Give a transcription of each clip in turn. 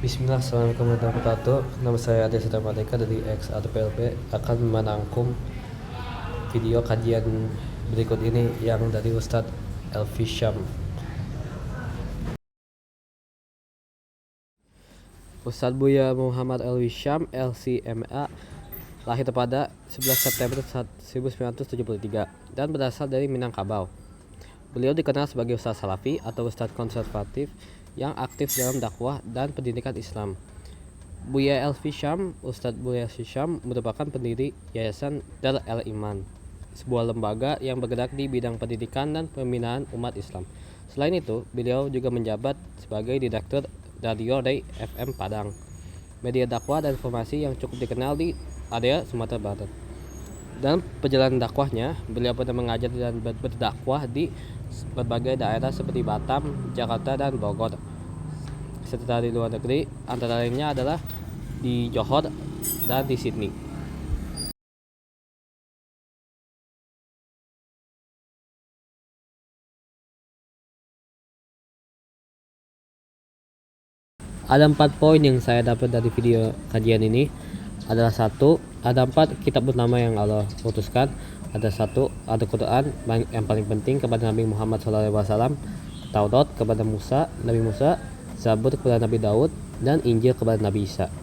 Bismillah, Assalamualaikum warahmatullahi wabarakatuh. Nama saya Ade Sita Merdeka dari X atau PLP akan merangkum video kajian berikut ini yang dari Ustadz Elfi Syam. Ustadz Buya Muhammad Elfi Syam, LCMA, lahir pada 11 September 1973 dan berasal dari Minangkabau. Beliau dikenal sebagai Ustadz Salafi atau Ustadz konservatif yang aktif dalam dakwah dan pendidikan Islam. Buya Elfi Syam, Ustadz Buya Elfi Syam merupakan pendiri Yayasan Dar El Iman, sebuah lembaga yang bergerak di bidang pendidikan dan pembinaan umat Islam. Selain itu, beliau juga menjabat sebagai direktur Radio Day FM Padang, media dakwah dan informasi yang cukup dikenal di area Sumatera Barat. Dalam perjalanan dakwahnya, beliau pernah mengajar dan berdakwah di berbagai daerah seperti Batam, Jakarta, dan Bogor. Serta di luar negeri, antara lainnya adalah di Johor dan di Sydney. Ada 4 poin yang saya dapat dari video kajian ini. Adalah satu, ada 4 kitab utama yang Allah utuskan. Ada satu, ada Quran yang paling penting kepada Nabi Muhammad SAW, Taurat kepada Nabi Musa, Zabur kepada Nabi Daud, dan Injil kepada Nabi Isa.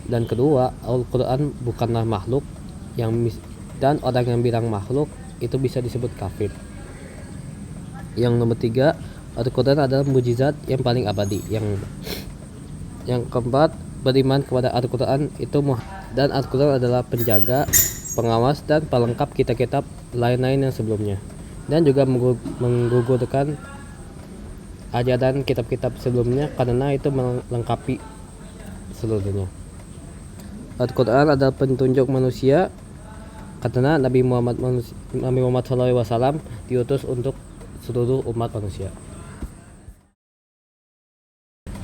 Dan kedua, Al-Quran bukanlah makhluk dan orang yang bilang makhluk itu bisa disebut kafir. Yang nomor 3, Al-Quran adalah mukjizat yang paling abadi. Yang keempat, beriman kepada Al-Quran dan Al-Quran adalah penjaga, pengawas, dan pelengkap kitab-kitab lain-lain yang sebelumnya, dan juga menggugurkan ajaran kitab-kitab sebelumnya karena itu melengkapi seluruhnya. Al-Quran adalah petunjuk manusia karena Nabi Muhammad SAW diutus untuk seluruh umat manusia.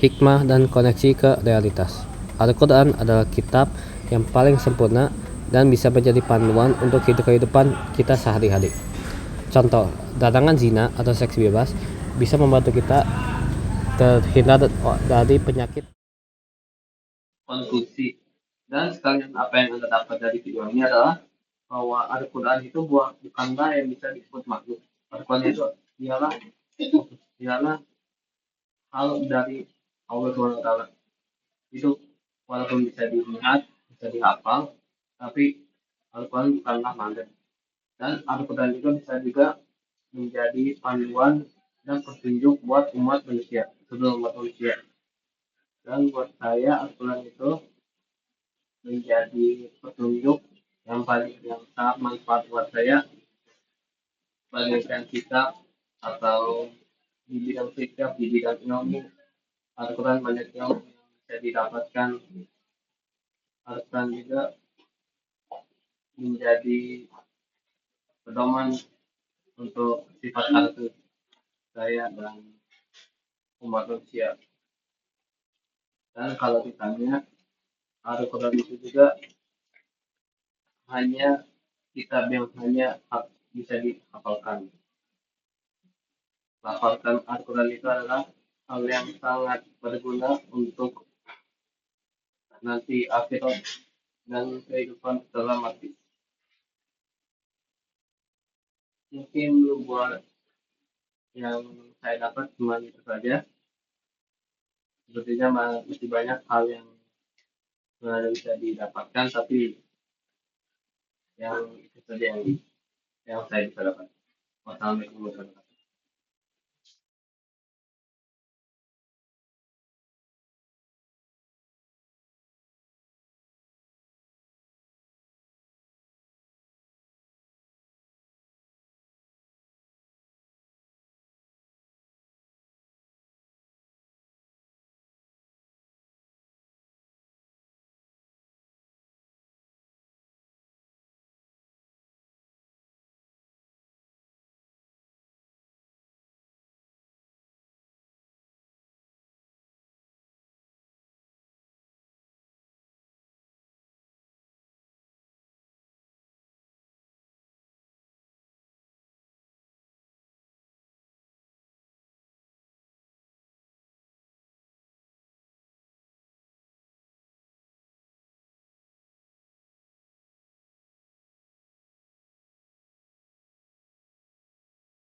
Hikmah dan koneksi ke realitas. Al-Quran adalah kitab yang paling sempurna dan bisa menjadi panduan untuk kehidupan kita sehari-hari. Contoh, larangan zina atau seks bebas bisa membantu kita terhindar dari penyakit. Konklusi dan sekalian apa yang Anda dapat dari video ini adalah bahwa Al-Quran itu bukanlah yang bisa disebut makhluk. Al-Quran itu ialah hal dari Allah SWT. Itu walaupun bisa dilihat, bisa dihafal, tapi Al-Quran bukanlah magnet. Dan Al-Quran juga menjadi panduan dan petunjuk buat umat manusia, seluruh umat manusia. Dan buat saya Al-Quran itu menjadi petunjuk yang sangat manfaat buat saya bagaikan kita atau di bidang fikih, di bidang ilmu. Al-Quran banyak yang bisa didapatkan. Al-Quran juga menjadi pedoman untuk sifat karakter saya dan umat manusia. Dan kalau ditanya, Al-Quran itu juga hanya kitab yang hanya bisa dihafalkan. Hafalkan Al-Quran itu adalah hal yang sangat berguna untuk nanti akhirat dan kehidupan setelah mati. Mungkin buat yang saya dapat cuma itu saja. Sepertinya masih banyak hal yang bisa didapatkan, tapi yang itu saja yang saya bisa dapat. Wassalamualaikum warahmatullahi wabarakatuh.